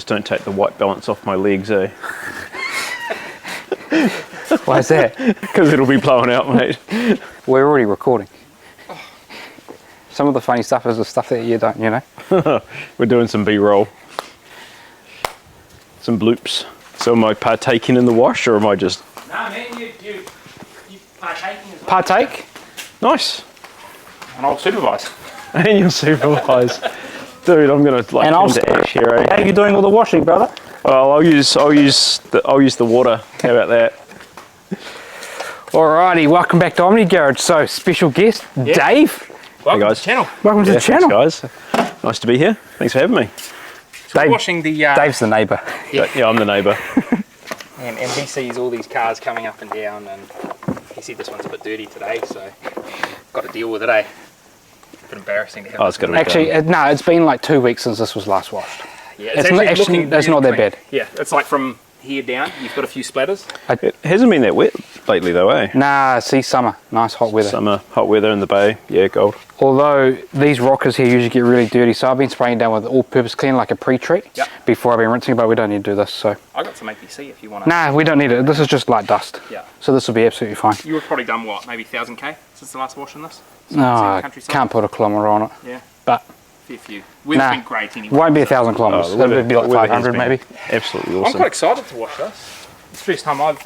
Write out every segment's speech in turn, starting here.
Just don't take the white balance off my legs, eh? Why is that? Because it'll be blowing out, mate. We're already recording. Some of the funny stuff is the stuff that you don't, you know. We're doing some B-roll. Some bloops. So am I partaking in the wash, or am I just... Nah, man, you partaking as well. Partake, Nice. and I'll supervise. And you'll supervise. Dude, I'm gonna like And I'll turn to ash here, eh? How are you doing all the washing, brother? Well, I'll use the water. How about that? Alrighty, welcome back to Omni Garage. So, special guest, Dave. Welcome guys. to the channel. Welcome to the channel. Thanks, guys. Nice to be here. Thanks for having me. So Dave- we're washing the... Dave's the neighbour. Yeah, I'm the neighbour. and he sees all these cars coming up and down, and he said this one's a bit dirty today, so got to deal with it, eh? A bit embarrassing to have. Oh, it's got to be Actually, done. no, it's been like 2 weeks since this was last washed. Yeah, it's not- actually, looking that's really not that clean. bad. Yeah, it's like from here down, you've got a few splatters. It hasn't been that wet lately, though, eh? Nah, see, summer, nice hot weather. Summer, hot weather in the bay. Yeah, gold. Although these rockers here usually get really dirty, so I've been spraying down with all-purpose clean, like a pre-treat, Yep. before I've been rinsing, but we don't need to do this, so. I got some APC if you want to. Nah, we don't need it. This is just light dust. Yeah. So this will be absolutely fine. You were probably done what, maybe 1,000k since the last wash in this? No, I countryside? can't put a kilometre on it. Yeah, But fair few. Weather's nah, been great anyway. won't be 1,000 kilometres. Oh, the It'll be like weather has 500 been maybe. Absolutely I'm awesome. quite excited to wash this. It's the first time I've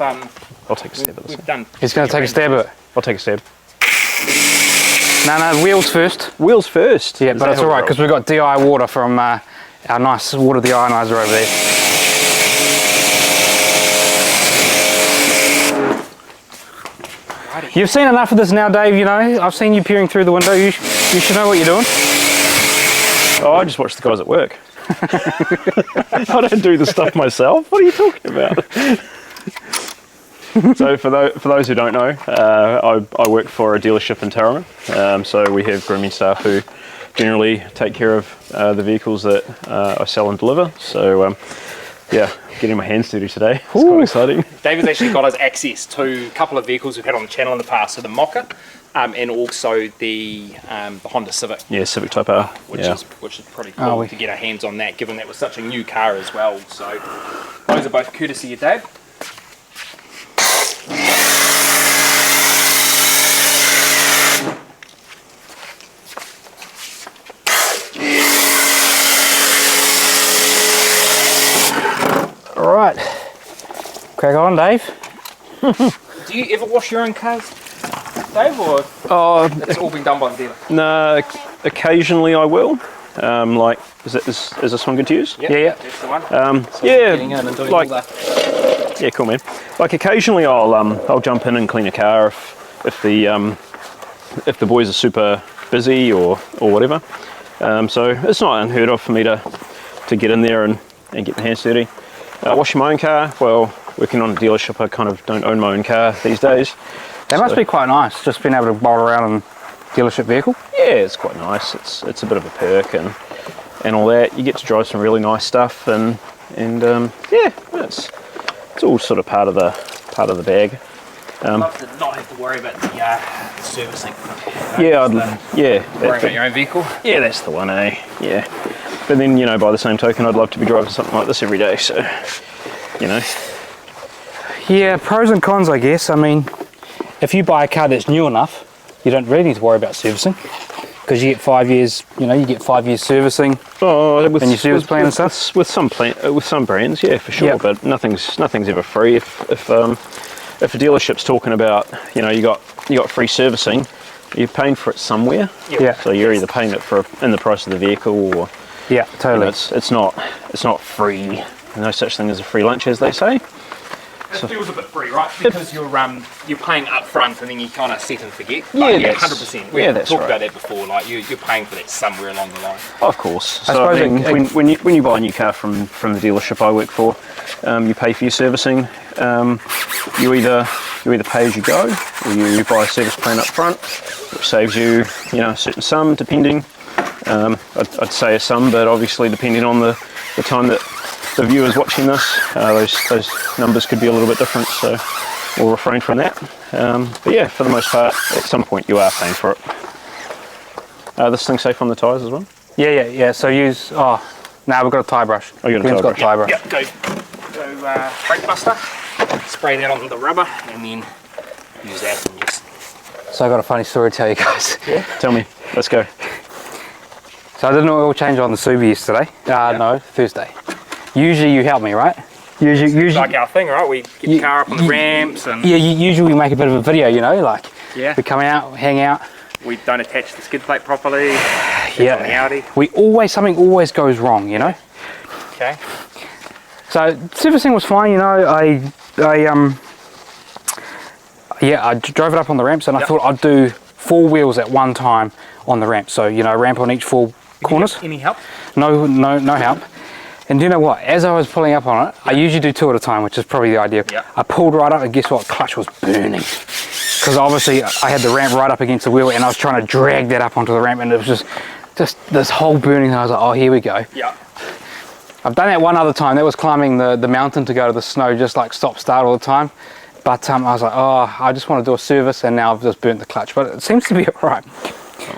I'll take a stab at this. we've done. He's going to take a stab at it. I'll take a stab. No, wheels first. Wheels first. Yeah, Is but that it's how we alright roll? because we've got DI water from our nice water deionizer over there. Righty. You've seen enough of this now, Dave, you know. I've seen you peering through the window. You should know what you're doing. Oh, I just watch the guys at work. I don't do the stuff myself. What are you talking about? So for those who don't know, I work for a dealership in Tauranga. So we have grooming staff who generally take care of the vehicles that I sell and deliver. So yeah, getting my hands dirty today. It's quite exciting. David's actually got us access to a couple of vehicles we've had on the channel in the past, so the Mocha, and also the Honda Civic, Yeah, Civic Type R. which Yeah. is pretty cool to get our hands on that, given that was such a new car as well. So those are both courtesy of Dave. Alright. Crack on, Dave. Do you ever wash your own cars, Dave, or Oh, it's all been done by the dealer? no, occasionally I will. Like, is this one good to use? Yeah. That's the one. Yeah, Getting in and doing like, all the... yeah, cool, man. Like occasionally I'll jump in and clean a car if the boys are super busy or whatever. So it's not unheard of for me to get in there and get my hands dirty. Washing my own car, well, working on a dealership, I kind of don't own my own car these days. That must be quite nice, just being able to bowl around in a dealership vehicle. Yeah, it's quite nice. It's a bit of a perk and all that. You get to drive some really nice stuff and yeah, it's all sort of part of the bag. I'd love to not have to worry about the servicing. Yeah, Worrying about your own vehicle. Yeah, that's the one, eh? Yeah. But then, you know, by the same token, I'd love to be driving something like this every day, so, you know. Yeah, pros and cons, I guess. I mean, if you buy a car that's new enough, you don't really need to worry about servicing because you get 5 years. You know, you get 5 years servicing. Oh, with And your service plan and stuff? With some brands, yeah, for sure. Yep. But nothing's ever free. If a dealership's talking about, you know, you got free servicing, you're paying for it somewhere. Yeah. So you're either paying it in the price of the vehicle, or Yeah, you totally. know, it's not free. No such thing as a free lunch, as they say. It feels a bit free, right? Because you're paying up front and then you kind of set and forget. Yeah, But yeah, that's- 100%. yeah, We've that's talked right. about that before. Like you're paying for that somewhere along the line. Of course. I So I suppose mean, when you buy a new car from the dealership I work for, you pay for your servicing. You either pay as you go, or you buy a service plan up front, which saves you a certain sum, depending. I'd say a sum, but obviously depending on the time that the viewer's watching this, those numbers could be a little bit different. So we'll refrain from that. But yeah, for the most part, at some point you are paying for it. This thing's safe on the tyres as well. Yeah. So use Nah, we've got a tie brush. Oh, you got a Glenn's tie got a tie brush. Yep, go brake buster, spray that onto the rubber, and then use that and just... So I got a funny story to tell you guys. Yeah. Tell me. Let's go. So I did an oil change on the Subi yesterday. No, Thursday. Usually you help me, right? Usually, Like our thing, right? We get the car up on the ramps and... Yeah, usually we make a bit of a video, you know, like Yeah. we come out, hang out. We don't attach the skid plate properly. Yeah. On the Audi. Something always goes wrong, you know. Okay. So servicing was fine, you know. I drove it up on the ramps, and I thought I'd do 4 wheels at one time on the ramp. So, you know, ramp on each 4 corners. Any help? No help. And do you know what? As I was pulling up on it, I usually do 2 at a time, which is probably the idea. Yeah. I pulled right up, and guess what? Clutch was burning. Because obviously I had the ramp right up against the wheel, and I was trying to drag that up onto the ramp, and it was just this whole burning. And I was like, oh, here we go. Yeah. I've done that one other time. That was climbing the mountain to go to the snow, just like stop start all the time. But I was like, oh, I just want to do a service, and now I've just burnt the clutch. But it seems to be all right.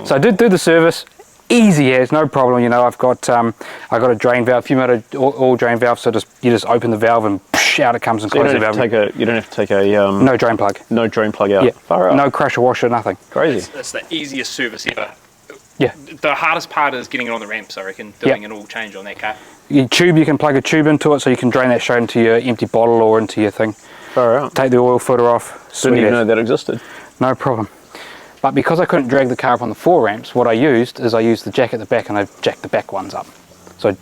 So I did do the service. Easy as, no problem. You know, I got a drain valve, Fumato oil drain valve. So you just open the valve and out it comes and So close the valve. you don't have to take a No drain plug. no drain plug out. Yeah. Far out. No crusher washer, nothing. Crazy. It's the easiest service ever. Yeah. The hardest part is getting it on the ramps, I reckon, doing an oil change on that car. You can plug a tube into it, so you can drain that straight into your empty bottle or into your thing. Far out. Take the oil filter off. Didn't even as. know that existed. No problem. But because I couldn't drag the car up on the 4 ramps, what I used the jack at the back, and I jacked the back ones up. So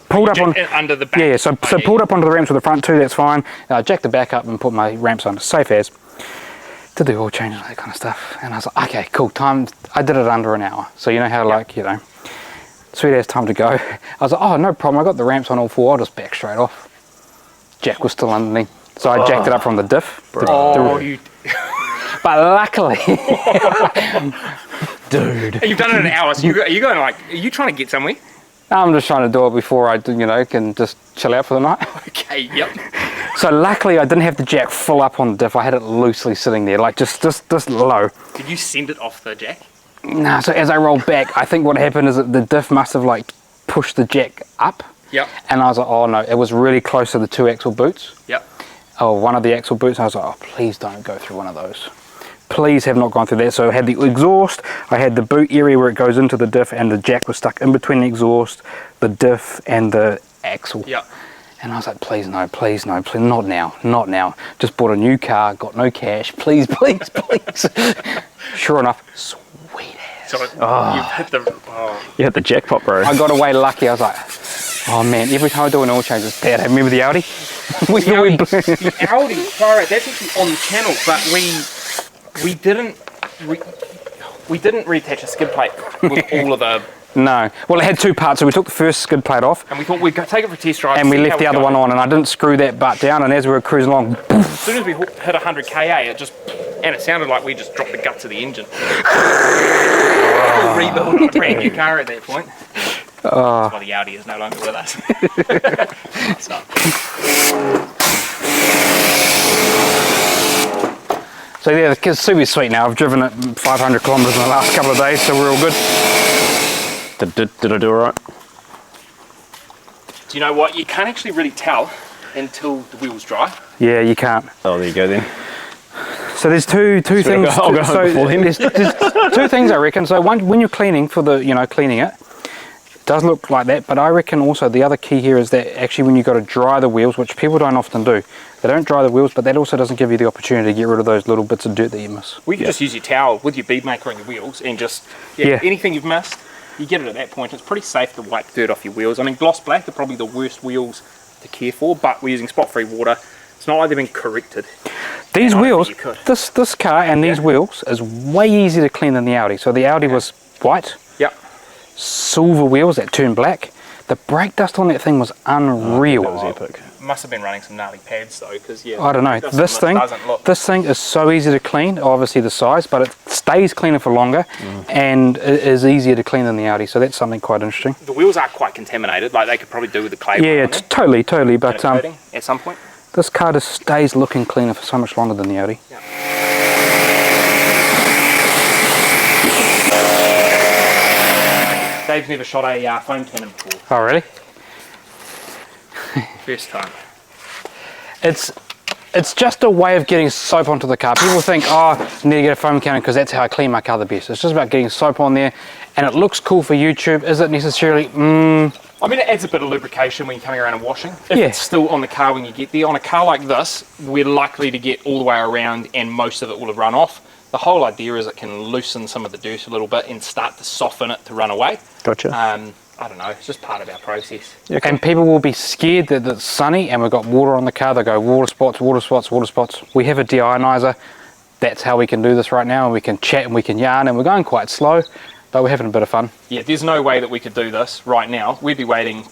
pulled up on under the back. Yeah, so pulled up onto the ramps with the front 2. That's fine. I jacked the back up and put my ramps on, safe as. Did the oil change and that kind of stuff, and I was like, okay, cool. Time. I did it under an hour. So you know how you know, sweet as time to go. I was like, oh, no problem. I got the ramps on all 4. I'll just back straight off. Jack was still underneath, so I jacked it up from the diff. But luckily, dude, You've done it in an hour, so are you trying to get somewhere? I'm just trying to do it before I, can just chill out for the night. Okay, yep. So luckily, I didn't have the jack full up on the diff. I had it loosely sitting there, like just low. Did you send it off the jack? No, so as I rolled back, I think what happened is that the diff must have like pushed the jack up. Yep. And I was like, oh no, it was really close to the 2 axle boots. Yep. Oh, one of the axle boots. I was like, oh, please don't go through one of those. Please have not gone through that. So I had the exhaust, I had the boot area where it goes into the diff, and the jack was stuck in between the exhaust, the diff, and the axle. Yep. And I was like, please no, please no, please, not now. Just bought a new car, got no cash, please. Sure enough, sweet ass. So you've hit the... You hit the jackpot, bro. I got away lucky. I was like, oh man, every time I do an oil change, it's bad. Remember the Audi? The Audi, alright, that's actually on the channel, but we didn't reattach a skid plate with all of the... No. Well, it had 2 parts, so we took the first skid plate off. And we thought we'd take it for a test drive. And we left the other one on, and I didn't screw that butt down, and as we were cruising along, as soon as we hit 100 kA, it sounded like we just dropped the guts of the engine. Rebuild a brand new car at that point. That's why the Audi is no longer with us. So yeah, the Subi's sweet now. I've driven it 500 kilometres in the last couple of days, so we're all good. Did I do all right? Do you know what? You can't actually really tell until the wheels dry. Yeah, you can't. Oh, there you go then. So there's two things. I'll go home before then. There's 2 things I reckon. So one, when you're cleaning for the, cleaning it, does look like that, but I reckon also the other key here is that actually when you've got to dry the wheels, which people don't often do, they don't dry the wheels, but that also doesn't give you the opportunity to get rid of those little bits of dirt that you miss. We can just use your towel with your bead maker on your wheels and just, anything you've missed, you get it at that point. It's pretty safe to wipe dirt off your wheels. I mean, gloss black are probably the worst wheels to care for, but we're using spot-free water. It's not like they've been corrected. These wheels, this car and these wheels is way easier to clean than the Audi. So the Audi was white. Yep. Silver wheels that turned black. The brake dust on that thing was unreal. That was epic. Must have been running some gnarly pads though, because I don't know. This thing is so easy to clean. Obviously the size, but it stays cleaner for longer and it is easier to clean than the Audi. So that's something quite interesting. The wheels are quite contaminated. Like they could probably do with the clay. Yeah, totally. But at some point, this car just stays looking cleaner for so much longer than the Audi. Yeah. Dave's never shot a foam cannon before. Oh really? First time. It's just a way of getting soap onto the car. People think, oh, I need to get a foam cannon because that's how I clean my car the best. It's just about getting soap on there, and it looks cool for YouTube. Is it necessarily? I mean, it adds a bit of lubrication when you're coming around and washing. If it's still on the car when you get there. On a car like this, we're likely to get all the way around and most of it will have run off. The whole idea is it can loosen some of the dirt a little bit and start to soften it to run away. Gotcha. I don't know, it's just part of our process. Yeah, cool. And people will be scared that it's sunny and we've got water on the car. They go, water spots, water spots, water spots. We have a deionizer. That's how we can do this right now, and we can chat and we can yarn, and we're going quite slow, but we're having a bit of fun. Yeah, there's no way that we could do this right now. We'd be waiting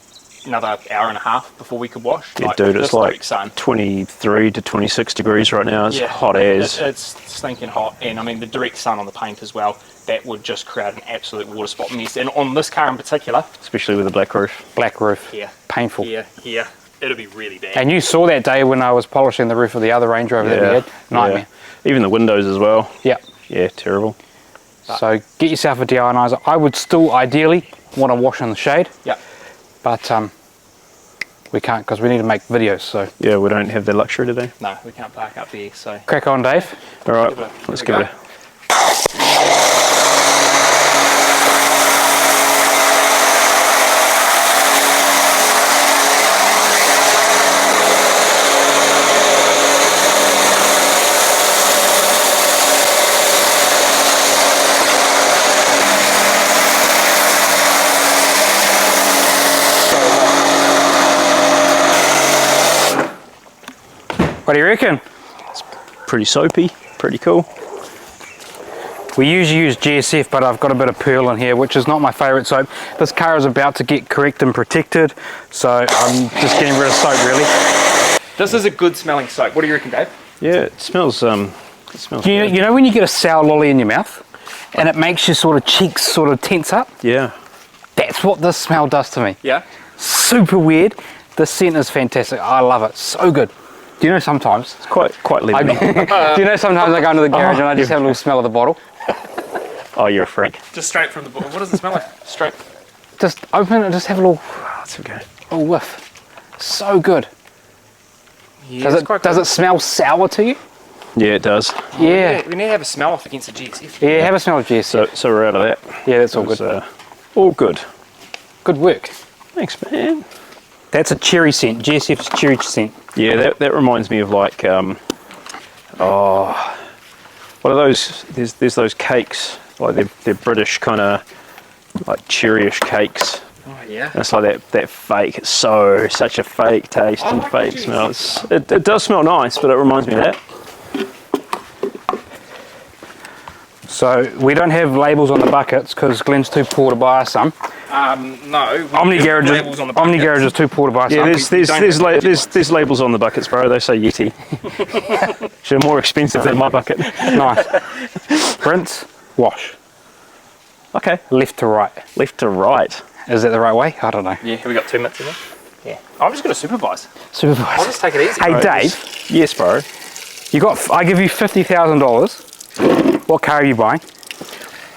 another hour and a half before we could wash. Yeah, dude, it's like 23 to 26 degrees right now. It's hot as. It's stinking hot, and I mean the direct sun on the paint as well. That would just create an absolute water spot mess. And on this car in particular, Especially with the black roof. Black roof. Yeah. Painful. Yeah, it'll be really bad. And you saw that day when I was polishing the roof of the other Range Rover that we had. Nightmare. Yeah. Even the windows as well. Yeah. Yeah, terrible. So get yourself a deionizer. I would still ideally want to wash in the shade. Yeah. But we can't because we need to make videos. So Yeah, we don't have the luxury today. No, we can't park up there, so. crack on, Dave. All right, let's give it a... What do you reckon? Pretty soapy, pretty cool. We usually use GSF, but I've got a bit of Pearl in here, which is not my favourite soap. This car is about to get correct and protected, so I'm just getting rid of soap, really. This is a good smelling soap. What do you reckon, Dave? Yeah, it smells good. You know when you get a sour lolly in your mouth, and it makes your sort of cheeks sort of tense up? Yeah. That's what this smell does to me. Yeah? Super weird. The scent is fantastic. I love it. So good. Do you know sometimes? It's quite lemony. Do you know sometimes I go into the garage and I just have a little smell of the bottle? Oh, you're a freak. Just straight from the bottle. What does it smell like? Straight. Just open it and just have a little, That's okay. little whiff. So good. Yeah, Does it smell sour to you? Yeah, it does. Yeah. We need to have a smell off against the GSF. Yeah, have a smell of GSF. So we're out of that. Yeah, that's all It was, good. all good. Good work. Thanks, man. That's a cherry scent. GSF's cherry scent. Yeah, that reminds me of like, what are those? There's those cakes, like they're British kind of like cherryish cakes. Oh, yeah. And it's like that fake. It's such a fake taste and fake smell. It does smell nice, but it reminds me of that. So we don't have labels on the buckets because Glenn's too poor to buy us some. No. Omni Garage is too poor to buy Yeah, some. there's labels on the buckets, bro. They say Yeti. They're more expensive than my bucket. Nice. Rinse, wash. Okay. Left to right. Left to right. Is that the right way? I don't know. Yeah, have we got 2 minutes in there? Yeah. I'm just going to supervise. Supervise. I'll just take it easy. Hey, Bro, Dave. Yes, bro. I give you $50,000. What car are you buying?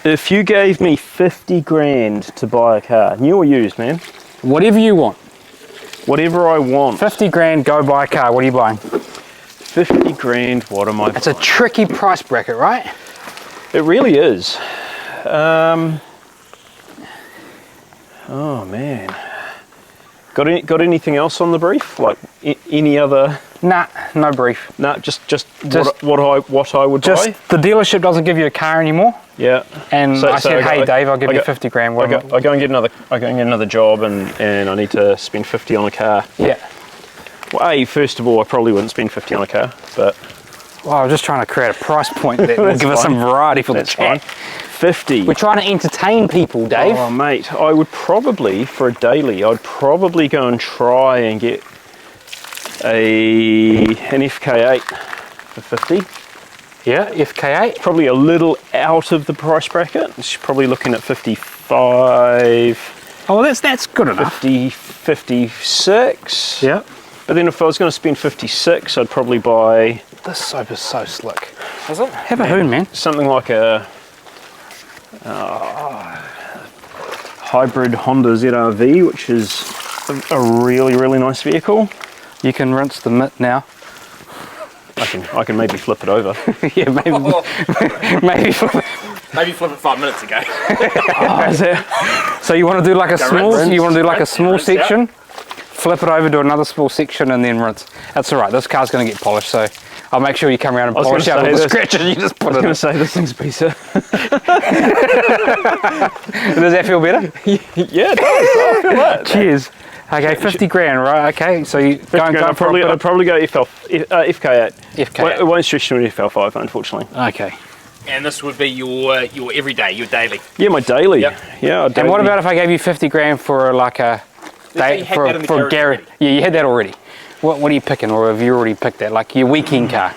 If you gave me 50 grand to buy a car, new or used, man, Whatever you want. whatever I want, 50 grand, go buy a car. What are you buying? 50 grand, what am I It's a tricky price bracket, right? It really is. Oh man. Got anything else on the brief? Like any other? Nah, no brief. Nah, just what I would Just buy. the dealership doesn't give you a car anymore. Yeah. And So- I so said, I hey go- Dave, I'll give I you go- 50 grand. I What go and get another job and I need to spend 50 on a car. Yeah. Well, first of all, I probably wouldn't spend 50 on a car, but Well, I was just trying to create a price point that will That's give us some fine. variety for that's the chat. fine. 50. We're trying to entertain people, Dave. Oh, mate, I would probably, for a daily, I'd probably go and try and get an FK8 for 50. Yeah, FK8. Probably a little out of the price bracket. It's probably looking at 55, Oh, that's good enough. 50, 56. Yeah. But then if I was going to spend 56, I'd probably buy This soap is so slick. Is it? Have a hoon, man. something like a hybrid Honda ZRV, which is a really, really nice vehicle. You can rinse the mitt now. I can maybe flip it over. Yeah, maybe. Maybe flip it. Maybe flip it 5 minutes ago. So you want to do like a small? rinse. You want to do like a small Rinse, yeah. section, flip it over to another small section, and then rinse. That's all right. This car's going to get polished, so I'll make sure you come around and was polish gonna out say all the this- scratches. You just put I was it going in. to say this thing's pizza. Does that feel better? Yeah, it does. I feel that. Cheers. Okay, 50 grand, right? Okay, so you going I'd for a bit I'd of probably go FK8. FK8. It won't stretch to an FL5, unfortunately. Okay. And this would be your everyday, your daily. Yeah, my daily. Yep. Yeah. And what about if I gave you 50 grand for like a You had that in the garage garage? already. Yeah, you had that already. What are you picking, or have you already picked that? Like your weekend car,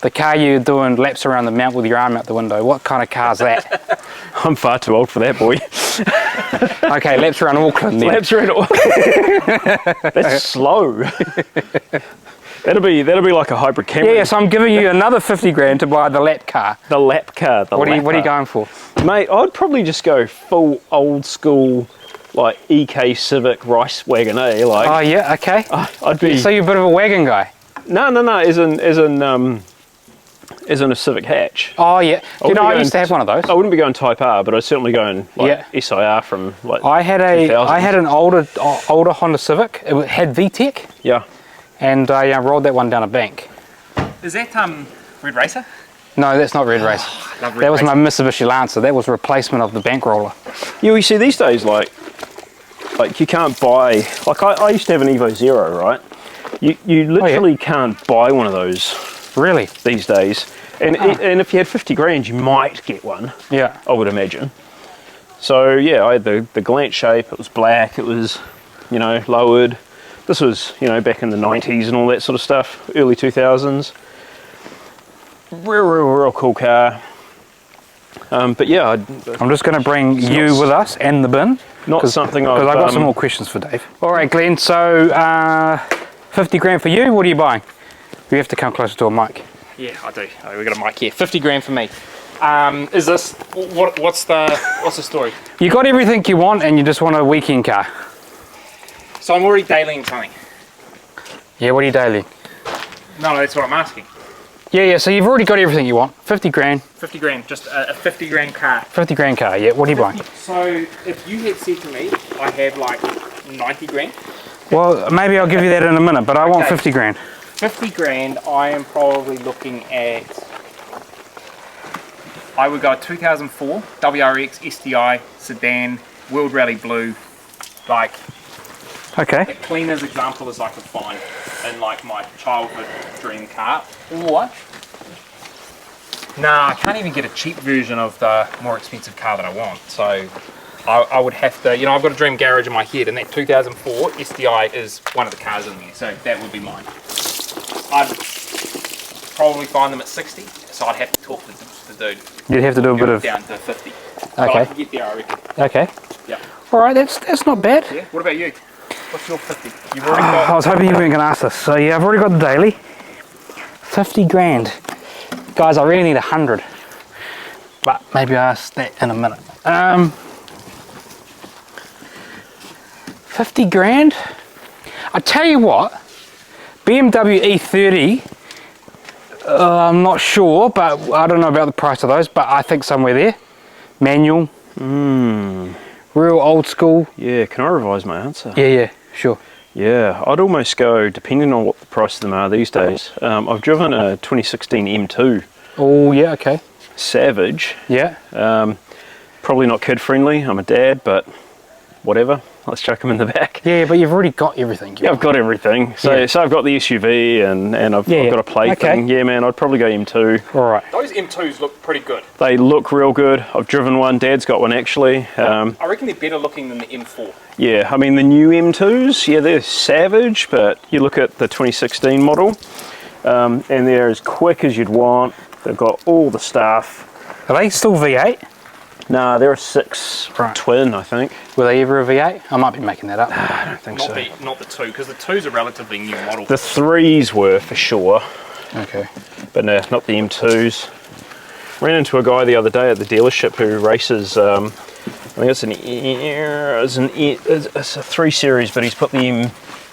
the car you're doing laps around the mount with your arm out the window. What kind of car's that? I'm far too old for that, boy. Okay, laps around Auckland. Then. Laps around. That's slow. That'll be like a hybrid Camry. Yeah, so I'm giving you another 50 grand to buy the lap car. The lap car. What are you going for? Mate, I'd probably just go full old school, like EK Civic Rice Wagon, eh? Like, Oh yeah, okay. I'd be. So you're a bit of a wagon guy. No. As in a Civic hatch. Oh yeah. You wouldn't know, be I going used to have one of those. I wouldn't be going Type R, but I'd certainly going like Yeah. SIR from like. I had 2000s. an older Honda Civic. It had VTEC, Yeah. and I rolled that one down a bank. Is that Red Racer? No, that's not Red Race. Love Red That was Racer. my Mitsubishi Lancer. That was a replacement of the bank roller. Yeah, you see these days, like you can't buy. Like I used to have an Evo Zero, right? You literally can't buy one of those Really? these days. And and if you had 50 grand, you might get one. Yeah. I would imagine. So yeah, I had the Glant shape. It was black. It was, lowered. This was, back in the 90s and all that sort of stuff. Early 2000s. Real cool car. But yeah, I'm just going to bring you with us and the bin. not something Because I've got some I've more questions for Dave. All right, Glenn. So 50 grand for you. What are you buying? You have to come closer to a mic. Yeah, I do. Oh, we got a mic here. 50 grand for me. Is this what's the story? You got everything you want, and you just want a weekend car. So I'm already dailying something. Yeah. What are you daily? No, that's what I'm asking. Yeah. So you've already got everything you want. 50 grand. 50 grand, just a 50 grand car. 50 grand car. Yeah. What are you buying? So if you had said to me, I have like 90 grand. Well, maybe I'll give you that in a minute, but I want Okay. 50 grand. 50 grand, I am probably looking at, I would go a 2004 WRX STI sedan, World Rally Blue, like Okay. the cleanest example as I could find in like my childhood dream car. Or, nah, I can't even get a cheap version of the more expensive car that I want. So I would have to, I've got a dream garage in my head, and that 2004 STI is one of the cars in there, so that would be mine. I'd probably find them at 60, so I'd have to talk to the dude. You'd have to do a bit of. Down to 50. But I Okay. can get there, I reckon. Okay. Yeah. All right. That's not bad. Yeah. What about you? What's your 50? You've already I got. was hoping you weren't going to ask this. So yeah, I've already got the daily. 50 grand. Guys, I really need 100. But maybe I'll ask that in a minute. 50 grand? I tell you what, BMW E30, I'm not sure, but I don't know about the price of those, but I think somewhere there. Manual. Real old school. Yeah, can I revise my answer? Yeah, sure. Yeah, I'd almost go, depending on what the price of them are these days. I've driven a 2016 M2 Oh, yeah, okay. Savage. Yeah. Probably not kid friendly. I'm a dad, but whatever. Let's chuck them in the back. Yeah, but you've already got everything. Yeah, I've got everything. So, Yeah. so I've got the SUV and I've got a play Okay. thing. Yeah, man, I'd probably go M2. All right. Those M2s look pretty good. They look real good. I've driven one. Dad's got one actually. I reckon they're better looking than the M4. Yeah, I mean the new M2s, yeah, they're savage, but you look at the 2016 model, and they're as quick as you'd want. They've got all the stuff. Are they still V8? Nah, they're a 6 Right. twin, I think. Were they ever a V8? I might be making that up. I don't think so. Not the 2, because the 2's a relatively new model. The 3s were for sure, Okay. but no, not the M2s. Ran into a guy the other day at the dealership who races think it's it's a 3 Series, but he's put the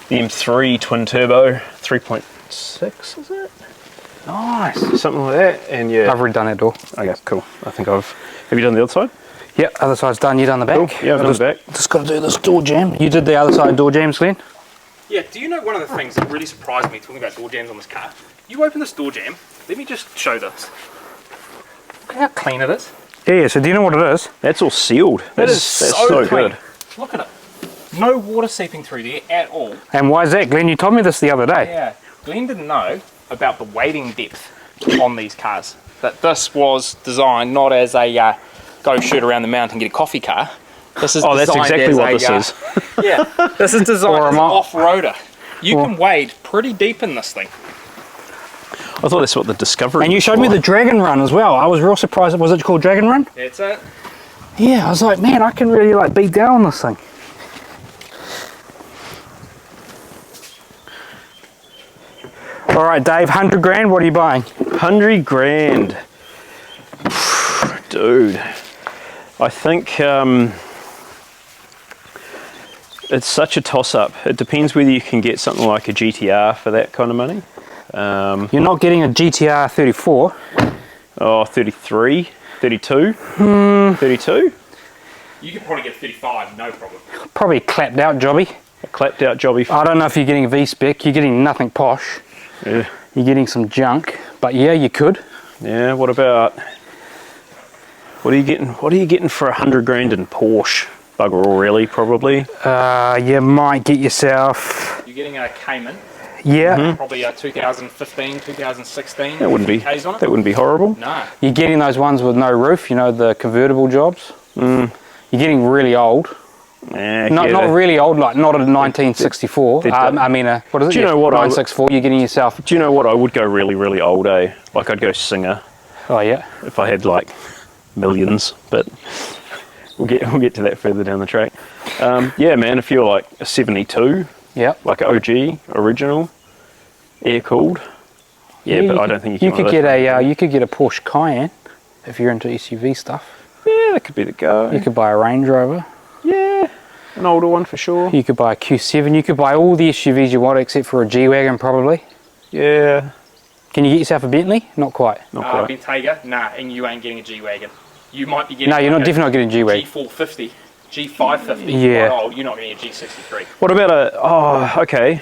M3 twin turbo 3.6, is it? Nice. Something like that. And yeah. I've already done that door. Okay, cool. I think Have you done the other side? Yep, other side's done. You done the back? Cool. Yeah, I've done the back. Just got to do this door jam. You did the other side door jams, Glenn? Yeah, do you know one of the things that really surprised me talking about door jams on this car? You open this door jam, let me just show this. Look at how clean it is. Yeah, so do you know what it is? That's all sealed. That's so clean. good. Look at it. No water seeping through there at all. And why is that, Glenn? You told me this the other day. Yeah, Glenn didn't know about the wading depth on these cars. That this was designed not as a go shoot around the mountain and get a coffee car. This is that's exactly what this is. Yeah, this is designed as an mile. off-roader. You can wade pretty deep in this thing. I thought that's what the Discovery And you was showed me for. the Dragon Run as well. I was real surprised. Was it called Dragon Run? That's it. Yeah, I was like, man, I can really like beat down on this thing. All right, Dave, 100 grand, what are you buying? 100 grand. Dude. I think it's such a toss-up. It depends whether you can get something like a GTR for that kind of money. You're not getting a GTR 34. Oh, 33, 32, 32. You could probably get 35, no problem. Probably a clapped out jobby. A clapped out jobby. I don't know if you're getting a V-spec. You're getting nothing posh. Yeah. You're getting some junk. But yeah, you could. Yeah, what about... What are you getting for 100 grand in Porsche? Bugger all, really, probably. You might get yourself... You're getting a Cayman, Yeah. probably a 2015, 2016. That wouldn't be. Ks on it. That wouldn't be horrible. No. You're getting those ones with no roof, you know, the convertible jobs. You're getting really old. Not really old, like not a 1964. I mean, what is it? Do you know what 964. You're getting yourself. Do you know what? I would go really, really old, eh? Like I'd go Singer Oh yeah. if I had like millions, but we'll get to that further down the track. Yeah, man, if you're like a 72, Yep. like OG original, air cooled. Yeah, but I don't think you can. could get a you could get a Porsche Cayenne if you're into SUV stuff. Yeah, that could be the go. You could buy a Range Rover. Yeah, an older one for sure. You could buy a Q7. You could buy all the SUVs you want except for a G-Wagon probably. Yeah, Can you get yourself a Bentley? Not quite. not quite. Bentayga, nah, and you ain't getting a G-Wagon. You might be getting No, you're not definitely not getting a G-Wagon. G450, G550. Yeah. Oh, you're not getting a G63. What about okay.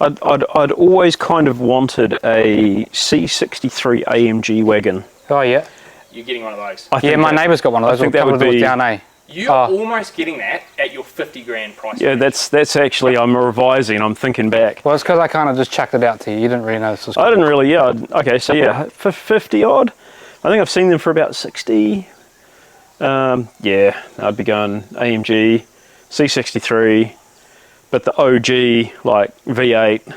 I'd always kind of wanted a C63 AMG wagon. Oh yeah. You're getting one of those. I Yeah, think my that- neighbour's got one of those. I think that would be down A. You're almost getting that at your 50 grand price. Yeah, range. that's actually, I'm revising, I'm thinking back. Well, it's because I kind of just chucked it out to you. You didn't really know this was I didn't really, yeah, okay, so yeah, for 50 odd, I think I've seen them for about 60. Yeah, I'd be going AMG, C63, but the OG, like V8,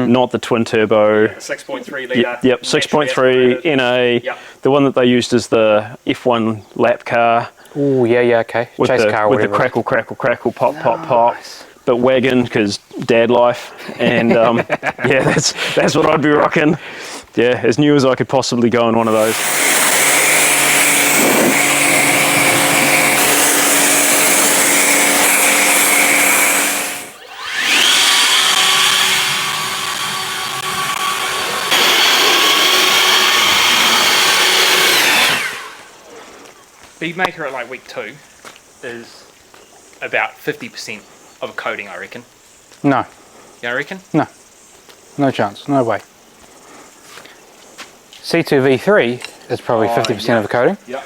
not the twin turbo. 6.3 litre. Yep, 6.3 NA, Yep. the one that they used as the F1 lap car. Oh yeah, okay. With Chase the, car or with the whatever. crackle, crackle, crackle, pop, pop, pop. But wagon, because dad life. And yeah, that's what I'd be rocking. Yeah, as new as I could possibly go in one of those. Speedmaker at like week 2 is about 50% of a coating, I reckon. No, You know, I reckon? no chance. No way. C2 V3 is probably 50% of the coating. Yep.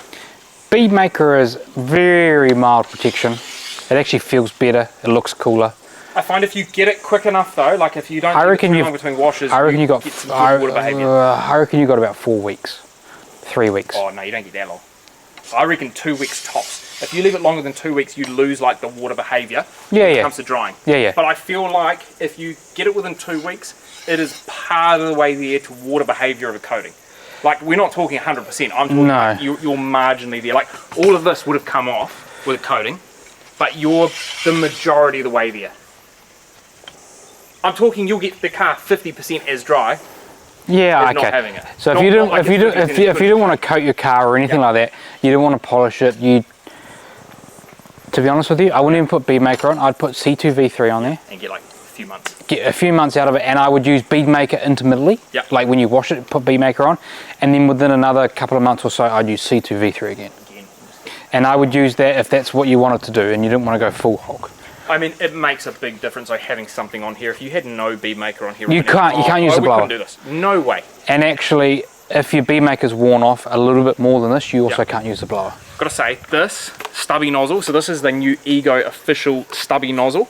Speedmaker is very mild protection. It actually feels better. It looks cooler. I find if you get it quick enough though, like if you don't I get reckon it too you've- long between washes, I reckon you got. get some good water behaviour. I reckon you got about 4 weeks, 3 weeks. Oh no, you don't get that long. I reckon 2 weeks tops. If you leave it longer than 2 weeks, you lose like the water behaviour Yeah, when it yeah. comes to drying. Yeah, yeah. But I feel like if you get it within 2 weeks, it is part of the way there to water behaviour of a coating. Like we're not talking 100%. I'm talking No. like you're marginally there. Like all of this would have come off with a coating, but you're the majority of the way there. I'm talking you'll get the car 50% as dry. Yeah, as okay. not having it. So Not- if you not don't, like if you it's don't, if you don't want to coat your car or anything like that, you don't want to polish it. You to be honest with you. I wouldn't even put Beadmaker on. I'd put C2V3 on there. And get like a few months. Get a few months out of it, and I would use Beadmaker intermittently. Yep. Like when you wash it, put Beadmaker on, and then within another couple of months or so, I'd use C2V3 again. And I would use that if that's what you wanted to do and you didn't want to go full hog. I mean, it makes a big difference like having something on here. If you had no Beadmaker on here, You can't use the blower. We couldn't do this. No way. And actually, if your Beadmaker's worn off a little bit more than this, you also can't use the blower. Gotta say, this stubby nozzle, so this is the new Ego official stubby nozzle.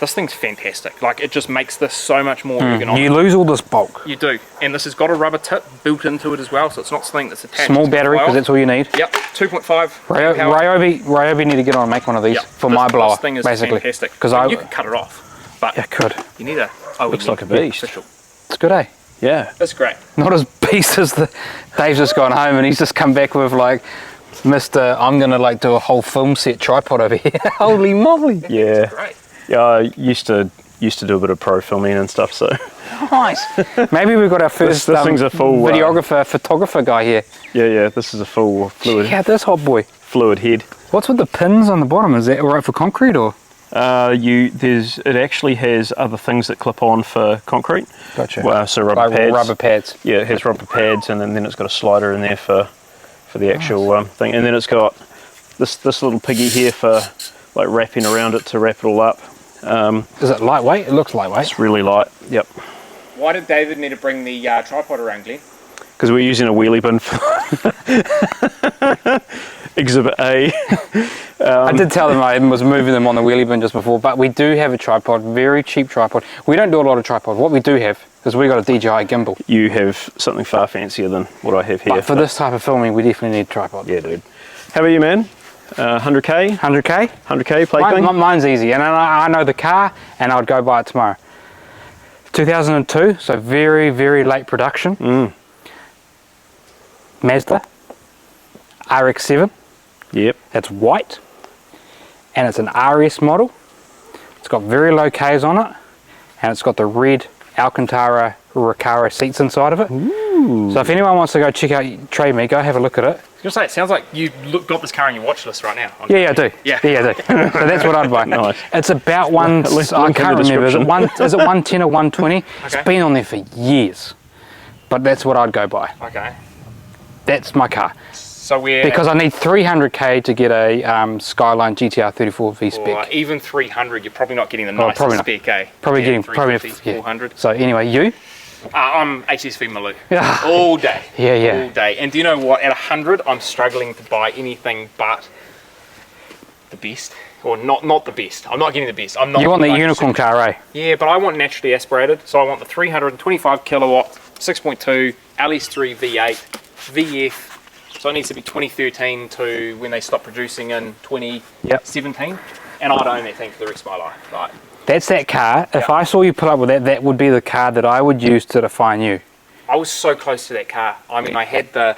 This thing's fantastic. Like, it just makes this so much more ergonomic. You lose all this bulk. You do. And this has got a rubber tip built into it as well, so it's not something that's attached. Small to the battery, coil. because that's all you need. Yep, 2.5. Ryobi need to get on and make one of these for my blower, This thing is basically. fantastic. Because you could cut it off, but yeah, could. you need a... Looks like a beast. Official. It's good, eh? Yeah. That's great. Not as beast as the Dave's just gone home and he's just come back with like, Mr. I'm gonna like do a whole film set tripod over here. Holy moly! Yeah. That's great. Yeah, I used to do a bit of pro filming and stuff, so Nice. Maybe we've got our first this thing's a full videographer, photographer guy here. yeah, this is a full fluid Check out this hot boy. fluid head. What's with the pins on the bottom? Is that right for concrete or? It actually has other things that clip on for concrete. Gotcha. So rubber Like pads. rubber pads. Yeah, it has rubber pads, and then it's got a slider in there for the actual thing, and then it's got this little piggy here for like wrapping around it to wrap it all up. Is it lightweight? It looks lightweight. It's really light. Yep. Why did David need to bring the tripod around, Glenn? Because we're using a wheelie bin for Exhibit A. I did tell them I was moving them on the wheelie bin just before, but we do have a tripod, very cheap tripod. We don't do a lot of tripod. What we do have is we got a DJI gimbal. You have something far fancier than what I have here. But for this type of filming, we definitely need a tripod. Yeah, dude. How about you, man? 100k? 100k? 100k plate thing? Mine's easy, and I know the car, and I'd go buy it tomorrow. 2002, so very, very late production. Mazda RX-7. Yep. It's white, and it's an RS model. It's got very low Ks on it, and it's got the red Alcantara Recaro seats inside of it. Ooh. So if anyone wants to go check out Trade Me, go have a look at it. I was going to say, it sounds like you got this car on your watch list right now. Yeah, I do. Yeah. I do. So that's what I'd buy. Nice. It's about one. Link I in can't the remember. Is it description. 110 or 120? Okay. It's been on there for years, but that's what I'd go buy. Okay. That's my car So we're... because I need 300k to get a Skyline GTR 34 V or spec. even 300, you're probably not getting the Oh, nicest probably not. spec, eh? Probably Yeah, getting 350, yeah. 400. So anyway, you? I'm HSV Maloo. Yeah. All day. Yeah. All day. And do you know what? At 100, I'm struggling to buy anything but the best. Or not the best. I'm not getting the best. I'm not. You want the like unicorn super- car, eh? Yeah, but I want naturally aspirated. So I want the 325 kilowatt, 6.2, LS3 V8, VF. So it needs to be 2013 to when they stopped producing in 2017. And I'd own that thing for the rest of my life. Right. That's that car. If Yeah. I saw you pull up with that, that would be the car that I would use to define you. I was so close to that car. I mean, I had the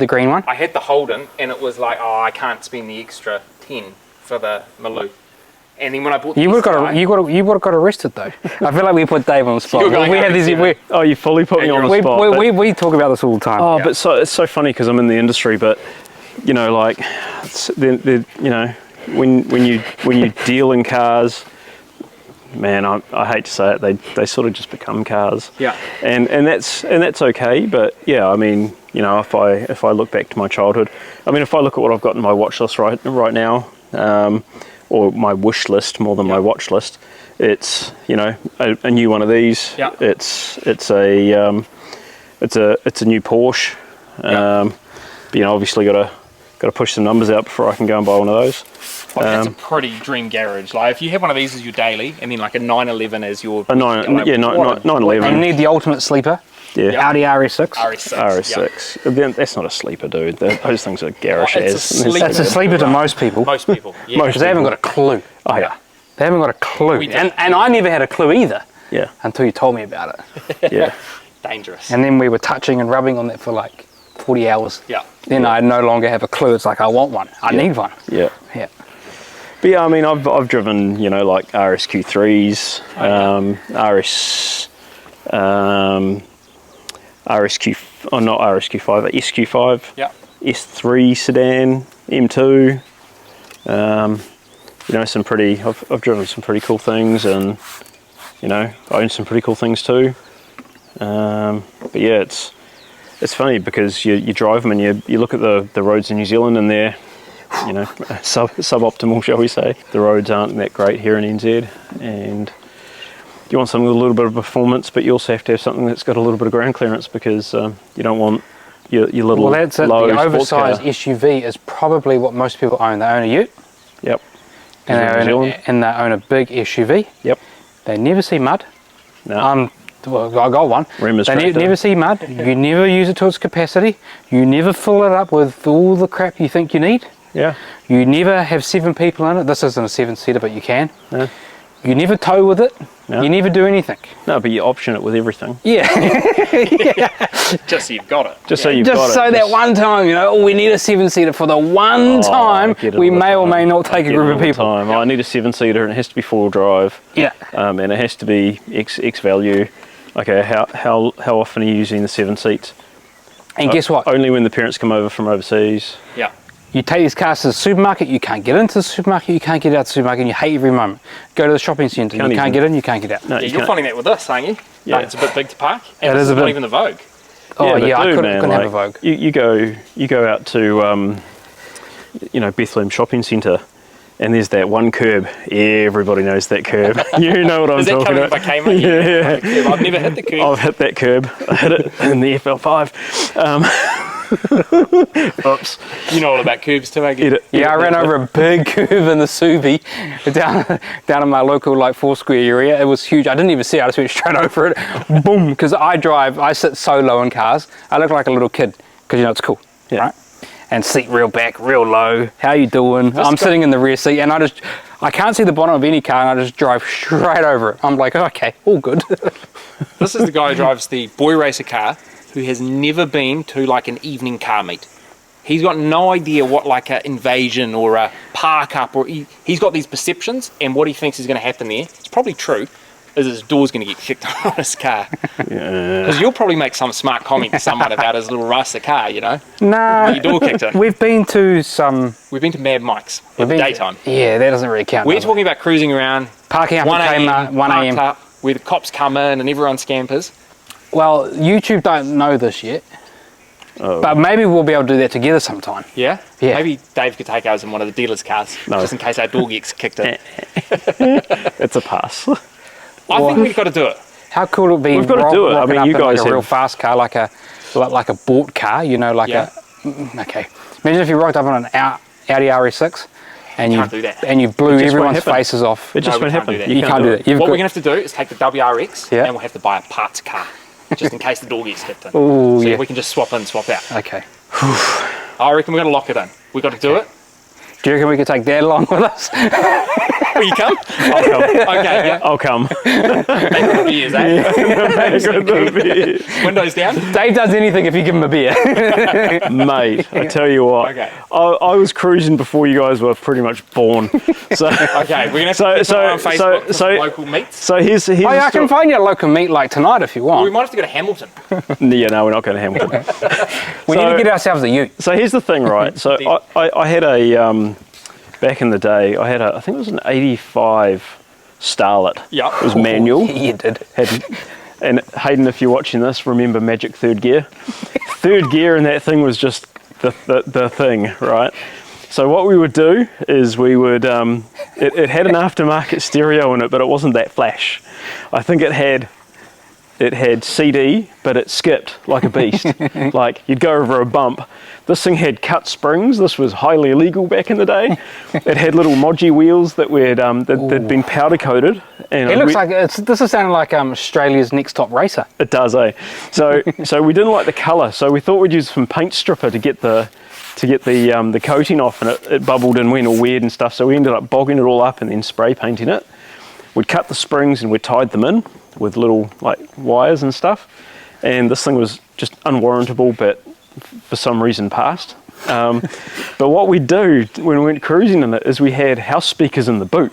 green one? I had the Holden, and it was like, oh, I can't spend the extra 10 for the Maloo. And then when I bought the You would Sky, have got arrested though. I feel like we put Dave on the spot. You're going We have up this. again. We, Oh, you fully put me And on the you're spot. but- we talk about this all the time. Oh, Yeah. but it's so funny because I'm in the industry, but you know, like, you know, when you deal in cars, man, I hate to say it, they sort of just become cars. Yeah. And that's okay, but yeah, I mean, you know, if I look back to my childhood, I mean, if I look at what I've got in my watch list right now, or my wish list more than my watch list, it's, you know, a new one of these. Yeah. It's a new Porsche. You know, obviously got to push some numbers out before I can go and buy one of those. Like, that's a pretty dream garage. Like, if you have one of these as your daily, and then like a 911 as your... A 911. You need the ultimate sleeper. Yeah. Audi RS6. RS6. RS6. Then that's not a sleeper, dude. Those things are garish Oh, it's a as. sleeper. That's a sleeper to most people. Most people. Yeah. Because they haven't got a clue. Oh yeah. They haven't got a clue. We do. And I never had a clue either Yeah. until you told me about it. Yeah. Dangerous. And then we were touching and rubbing on that for like 40 hours. Yeah. Then I no longer have a clue. It's like, I want one. I need one. Yeah. Yeah. But yeah, I mean, I've driven, you know, like RSQ3s, not RSQ5, SQ5, Yeah. S3 sedan, M2. you know, I've driven some pretty cool things, and you know, I own some pretty cool things too. But yeah, it's funny because you drive them and you look at the roads in New Zealand, and they're, you know, suboptimal, shall we say. The roads aren't that great here in NZ, and you want something with a little bit of performance, but you also have to have something that's got a little bit of ground clearance, because you don't want your little Well, that's it. low The sports car. oversized SUV is probably what most people own. They own a ute, Yep. and they own a big SUV. Yep. They never see mud. No. Well, I got one. Remus They tractor. never see mud. You never use it to its capacity. You never fill it up with all the crap you think you need. Yeah. You never have 7 people in it. This isn't a 7-seater, but you can. No. You never tow with it. No. You never do anything. No, but you option it with everything. Yeah. Just so you've got it. Just so you've got Just it. so that one time, you know, we need a 7-seater for the one time I get it we all the may or time. may not take I a get group it of all the people. time. I need a 7-seater, and it has to be 4-wheel drive. Yeah. And it has to be X value. Okay, how often are you using the 7 seats? And guess what? Only when the parents come over from overseas. Yeah. You take these cars to the supermarket, you can't get into the supermarket, you can't get out of the supermarket, and you hate every moment. Go to the shopping centre, you can't get in, you can't get out. No, Yeah, you you're can't. finding that with us, aren't you? Yeah. Like, it's a bit big to park. And It this is a not bit. even the Vogue. Oh but yeah, I dude, couldn't man, have a like, Vogue. You go out to you know, Bethlehem Shopping Centre, and there's that one curb. Everybody knows that curb. You know what I'm Is that talking coming about. by Kmart? Yeah. I've never hit the curb. I've hit that curb. I hit it in the FL5. Oops. You know all about curbs too, I Eat guess. it. Yeah, I ran over a big curve in the Subi down in my local like Foursquare area. It was huge. I didn't even see it. I just went straight over it. Boom! Because I sit so low in cars. I look like a little kid because you know it's cool, Yeah. right? And seat real back, real low. How you doing? I'm sitting in the rear seat, and I can't see the bottom of any car, and I just drive straight over it. I'm like, okay, all good. This is the guy who drives the boy racer car who has never been to like an evening car meet. He's got no idea what like an invasion or a park up, or he's got these perceptions, and what he thinks is going to happen there, it's probably true, is his door's going to get kicked on his car. Yeah. Because you'll probably make some smart comment to someone about his little racer car, you know? Nah, Your door kicked in. we've been to some. We've been to Mad Mike's in the daytime. Yeah, that doesn't really count. We're does it? talking about cruising around, Parking up 1 at a.m., Kmart, 1 parked a.m. up, where the cops come in and everyone scampers. Well, YouTube don't know this yet, Oh. but maybe we'll be able to do that together sometime. Yeah? Yeah. Maybe Dave could take ours in one of the dealer's cars, No. just in case our door gets kicked in. It's a pass. I think we've got to do it. How cool would it be? We've gotta do it. I rocking mean, up you in, like, guys a real have- fast car, like a bought car, you know, like Yeah. okay. Imagine if you rocked up on an Audi RS6 and Can't do that. and you blew It just won't everyone's happen. faces off. It just we won't can't happen. do that. You can't do that. You've What got- we're going to have to do is take the WRX Yeah. and we'll have to buy a parts car, just in case the door gets kicked in. Ooh, So yeah. we can just swap in, swap out. Okay. I reckon we're going to lock it in. We've got to do it. Do you reckon we could take Dad along with us? Will you come? I'll come. Okay, yeah. I'll come. Make the beers, eh? Windows down. Dave does anything if you give him a beer. Mate, I tell you what, Okay. I was cruising before you guys were pretty much born. So, Okay, we're going to have to So- keep so- an eye on Facebook for so- local meets. so here's Oh yeah, I the can find you a local meet like tonight if you Well, we want. might have to go to Hamilton. Yeah, no, we're not going to Hamilton. We so- need to get ourselves a ute. So here's the thing, right? So I had a back in the day, I think it was an '85 Starlet. Yep. It was manual. You did. And Hayden, if you're watching this, remember Magic Third Gear. Third gear in that thing was just the thing, right? So what we would do is we would, it had an aftermarket stereo in it, but it wasn't that flash. I think it had CD, but it skipped like a beast. Like you'd go over a bump. This thing had cut springs. This was highly illegal back in the day. It had little Moji wheels that that'd been powder coated. And It looks like this is sounding like Australia's next top racer. it does, eh? So we didn't like the colour, so we thought we'd use some paint stripper to get the coating off, and it bubbled and went all weird and stuff. So we ended up bogging it all up and then spray painting it. We'd cut the springs and we tied them in with little like wires and stuff. And this thing was just unwarrantable, but for some reason passed. But what we do when we went cruising in it is we had house speakers in the boot.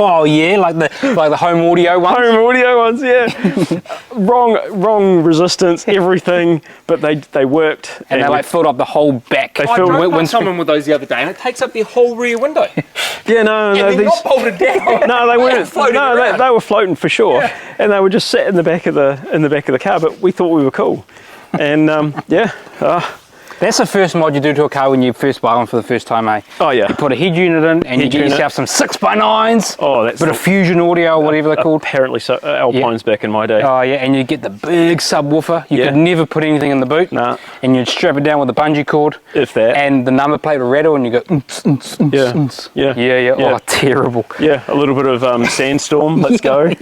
Oh yeah, like the home audio ones. Home audio ones, yeah. wrong resistance, everything, but they worked. And they like filled up the whole back. I drove past someone with those the other day, and it takes up their whole rear window. Yeah, no, And they're not bolted down. No, they weren't. floating They were floating for sure, and they were just sat in the back of the car. But we thought we were cool, and That's the first mod you do to a car when you first buy one for the first time, eh? Oh yeah. You put a head unit in, and you get yourself some 6x9s. Oh, that's bit of fusion audio or whatever they're called. Apparently, so Alpines back in my day. Oh yeah, and you get the big subwoofer. You could never put anything in the boot. Nah. And you'd strap it down with a bungee cord. If that. And the number plate would rattle, and you go. Yeah. Oh, terrible. Yeah, a little bit of sandstorm. Let's go.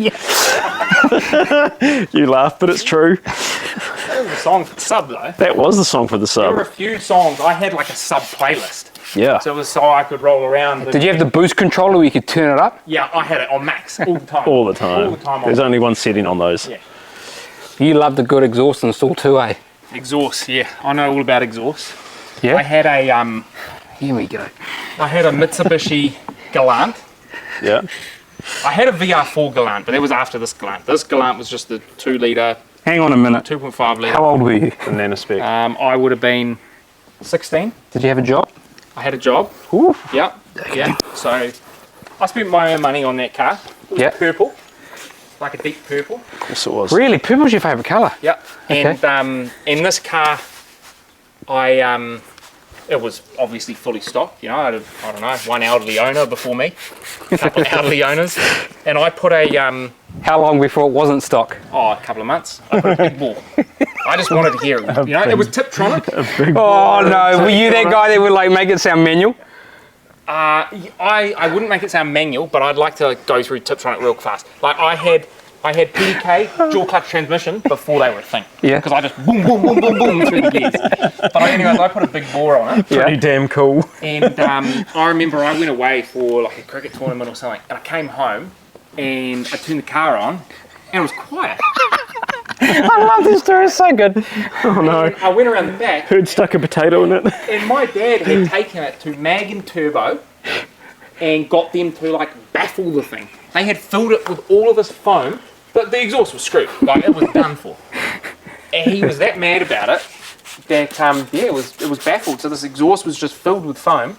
You laugh, but it's true. That was the song for the sub, though. That was the song for the There were a sub. few songs. I had like a sub playlist. Yeah. So it was so I could roll around. Did you have the boost controller where you could turn it up? Yeah, I had it on max all the time. All the time. All the time. There's only one setting on those. Yeah. You loved a good exhaust install too, eh? Exhaust, yeah. I know all about exhaust. Yeah. I had a Here we go. Mitsubishi Galant. Yeah. I had a VR4 Galant, but that was after this Galant. This Galant was just the 2 litre, Hang on a minute. 2.5 litre. How old were you? The nanospec. I would have been 16. Did you have a job? I had a job. Ooh. Yep. Yeah. So I spent my own money on that car. It was Yeah. purple, like a deep purple. Yes, it was. Really? Purple's your favourite colour? Yep. Okay. And in this car, it was obviously fully stock. You know, I don't know, one elderly owner before me, a couple of elderly owners, and I put a How long before it wasn't stock? a couple of months. I put a big ball. I just wanted to hear it. You know, it was Tiptronic. Oh no, were you that guy that would like make it sound manual? I wouldn't make it sound manual, but I'd like to go through Tiptronic real fast. Like I had PDK dual clutch transmission before they were a thing. Yeah. Because I just boom, boom, boom, boom, boom through the gears. But anyways, I put a big bore on it. Pretty damn cool. And I remember I went away for like a cricket tournament or something, and I came home and I turned the car on, and it was quiet. I love this story, it's so good. Oh no. And I went around the back, Who'd stuck a potato in it? and my dad had taken it to Mag and Turbo and got them to like baffle the thing. They had filled it with all of this foam, but the exhaust was screwed. Like it was done for. And he was that mad about it that it was baffled. So this exhaust was just filled with foam.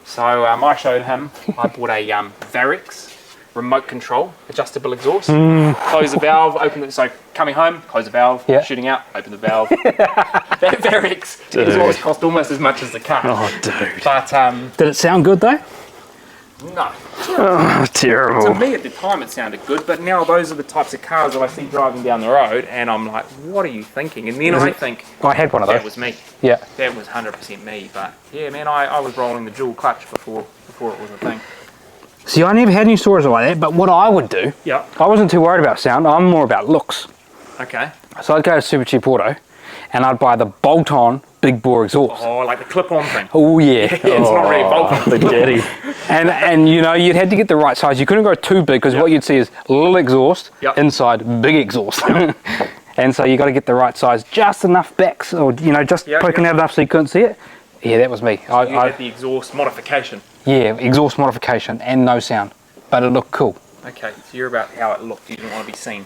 So I showed him. I bought a WRX remote control adjustable exhaust. Close the valve, open it. So coming home, close the valve. Yeah. Shooting out, open the valve. That WRX exhaust cost almost as much as the car. Oh, dude. But Did it sound good though? no. Oh, To terrible. me at the time it sounded good, but now those are the types of cars that I see driving down the road, and I'm like, what are you thinking? And then I think, I had one of that those. was me. Yeah. That was 100% me. But yeah, man, I was rolling the dual clutch before it was a thing. See, I never had any stories like that, but what I would do, Yeah. I wasn't too worried about sound, I'm more about looks. Okay. So I'd go to Super Cheap Auto and I'd buy the bolt-on big bore exhaust. Oh, like the clip-on thing. Oh yeah. It's not really bolt-on. Big daddy. And you know, you'd had to get the right size. You couldn't go too big because what you'd see is little exhaust, Yep. inside big exhaust. And so you got to get the right size, just enough backs, or you know, just poking out enough so you couldn't see it. Yeah, that was me. You had the exhaust modification. Yeah, exhaust modification and no sound, but it looked cool. Okay, so you're about how it looked. You didn't want to be seen.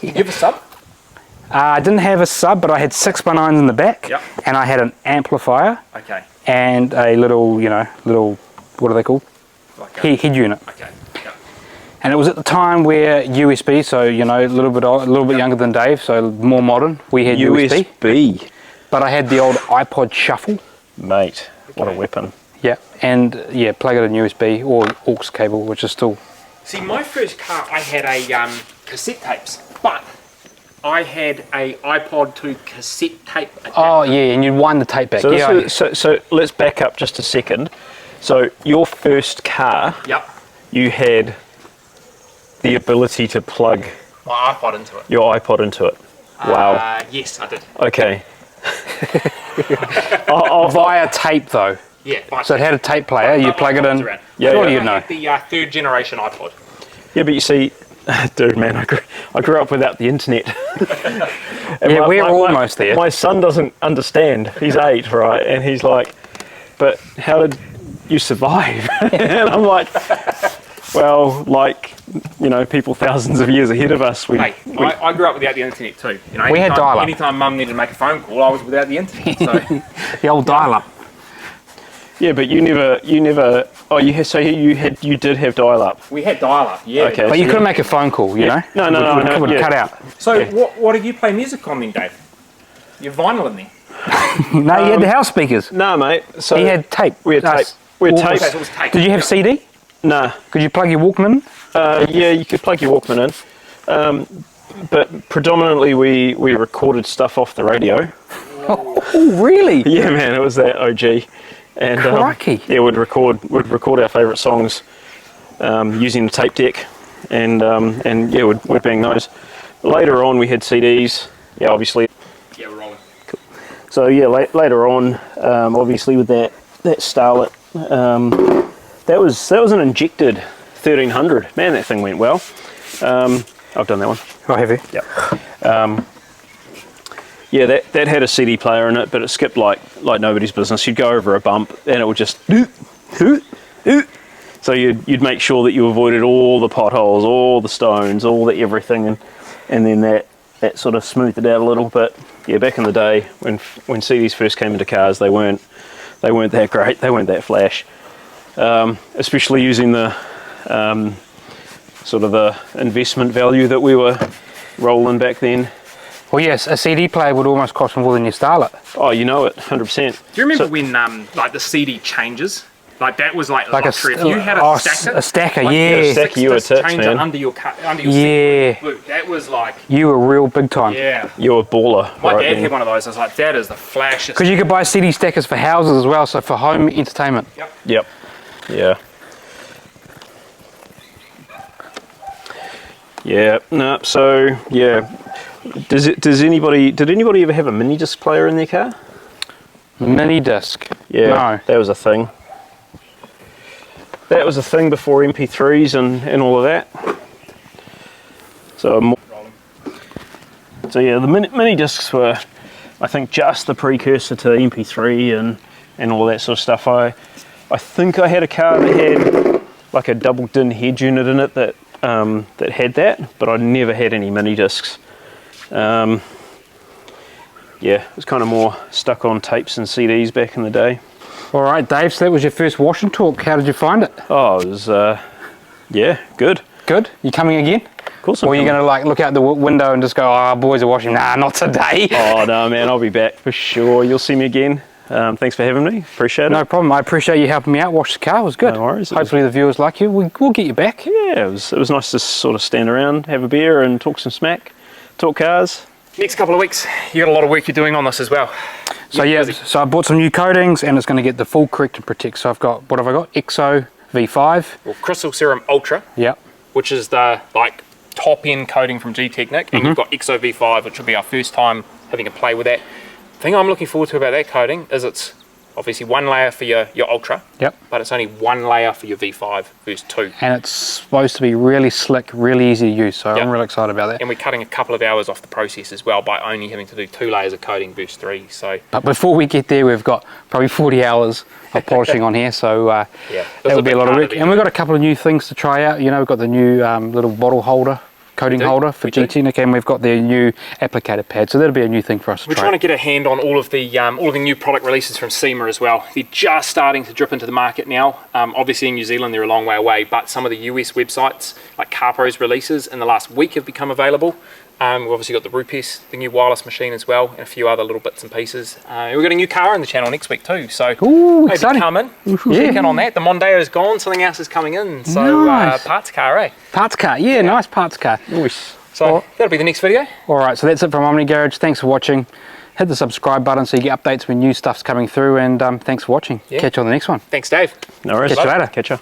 You have a sub? I didn't have a sub, but I had 6x9s in the back, Yep. and I had an amplifier Okay. and a little, what are they called? Like a, Head unit. okay. Yeah. And it was at the time where USB, so you know, a little bit younger than Dave, so more modern. We had USB, USB. but I had the old iPod Shuffle. Mate, what a weapon. Yeah, and yeah, plug it in USB or aux cable, which is still. See, my first car, I had a cassette tapes, but I had a iPod to cassette tape adapter. Oh yeah, and you'd wind the tape back. So, Yeah, so let's back up just a second. So your first car, Yep. you had the ability to plug My iPod into it. your iPod into it. Wow. Yes, I did. Okay. via tape though. Yeah. So it had a tape player. You plug it in. Yeah, Surely yeah. you'd know. I had the third generation iPod. Yeah, but you see, dude, man, I grew up without the internet. And Yeah, we're almost there. My son doesn't understand. He's 8, right? And he's like, but how did you survive? And I'm like, well, like, you know, people thousands of years ahead of us. Hey, I grew up without the internet too. You know, We had dial-up. Anytime Mum needed to make a phone call, I was without the internet. So The old dial-up. Yeah, but you never. Oh, you did have dial-up. we had dial-up, yeah. Okay. But you couldn't make a phone call, you know? No, It would yeah. cut out. So Yeah. what did you play music on then, Dave? Your vinyl in there? No, you had the house speakers. No, mate. So He had tape. we had tape. We had Okay, tape. so it was tape. Did you have CD? Nah. Could you plug your Walkman? Yeah, you could plug your Walkman in. But predominantly we recorded stuff off the radio. Oh, really? Yeah, man, it was that OG. And Crikey. yeah, we'd record our favourite songs using the tape deck, and yeah, we'd bang those. Later on, we had CDs. Yeah, obviously. Yeah, we're rolling. So yeah, later on, obviously with that Starlet, that was an injected 1300. Man, that thing went well. I've done that one. Oh, have you? Yep. Yeah, that had a CD player in it, but it skipped like nobody's business. You'd go over a bump and it would just so you'd make sure that you avoided all the potholes, all the stones, all the everything, and then that sort of smoothed it out a little. But yeah, back in the day when CDs first came into cars, they weren't that great. They weren't that flash, especially using the sort of the investment value that we were rolling back then. Well, yes, a CD player would almost cost more than your Starlet. Oh, you know it, 100%. Do you remember when like the CD changes? Like that was like luxury. If you had a stacker, like, yeah. you had a Stacker, you were six-disc tits, changer man. under your Yeah. CD. Look, that was like, You were real big time. yeah. You're a baller. My right dad then. had one of those. I was like, that is the flashiest. Because you could buy CD stackers for houses as well, so for home entertainment. Yep. Yep. Yeah. Yeah. No. So yeah. Did anybody ever have a mini disc player in their car? Mini disc. Yeah. No. That was a thing. That was a thing before MP3s and all of that. So yeah, the mini discs were, I think, just the precursor to MP3 and all that sort of stuff. I think I had a car that had like a double DIN head unit in it that had that, but I never had any mini discs. Yeah, it was kind of more stuck on tapes and CDs back in the day. All right, Dave, so that was your first wash and talk. How did you find it? Oh, it was, yeah, good. Good? You coming again? Of course I'm Or are you coming. going to like look out the window and just go, oh, boys are washing? Nah, not today. Oh, no, man, I'll be back for sure. You'll see me again. Thanks for having me. Appreciate it. No problem. I appreciate you helping me out. Wash the car. It was good. No worries. Hopefully the viewers like you. We'll get you back. Yeah, it was nice to sort of stand around, have a beer and talk some smack, talk cars. Next couple of weeks, you got a lot of work you're doing on this as well. So yeah, so I bought some new coatings and it's going to get the full correct and protect. So I've got, what have I got? EXO V5. Well, Crystal Serum Ultra, Yep. which is the like top end coating from G-Technic, and you've got EXO V5, which will be our first time having a play with that. The thing I'm looking forward to about that coating is it's obviously one layer for your Ultra, Yep. but it's only one layer for your V5 versus two. And it's supposed to be really slick, really easy to use. So Yep. I'm really excited about that. And we're cutting a couple of hours off the process as well by only having to do 2 layers of coating versus 3. So But before we get there, we've got probably 40 hours of polishing on here. So yeah, that'll be a lot of work. bit. And we've got a couple of new things to try out. You know, we've got the new little bottle holder, coating We do, holder for we do. G-Technic, and we've got their new applicator pad. So that'll be a new thing for us to We're try. trying to get a hand on all of the new product releases from SEMA as well. They're just starting to drip into the market now. Obviously in New Zealand they're a long way away, but some of the US websites like CarPro's releases in the last week have become available. We've obviously got the Rupes, the new wireless machine as well, and a few other little bits and pieces. We've got a new car on the channel next week too, so Ooh, maybe exciting. come in, Yeah. check in on that. The Mondeo's gone, something else is coming in, so Nice. parts car, eh? Parts car. Yeah, nice parts car. So that'll be the next video. All right, so that's it from Omni Garage. Thanks for watching. Hit the subscribe button so you get updates when new stuff's coming through, and thanks for watching. Yeah. Catch you on the next one. Thanks, Dave. No worries. Catch you later. Catch ya.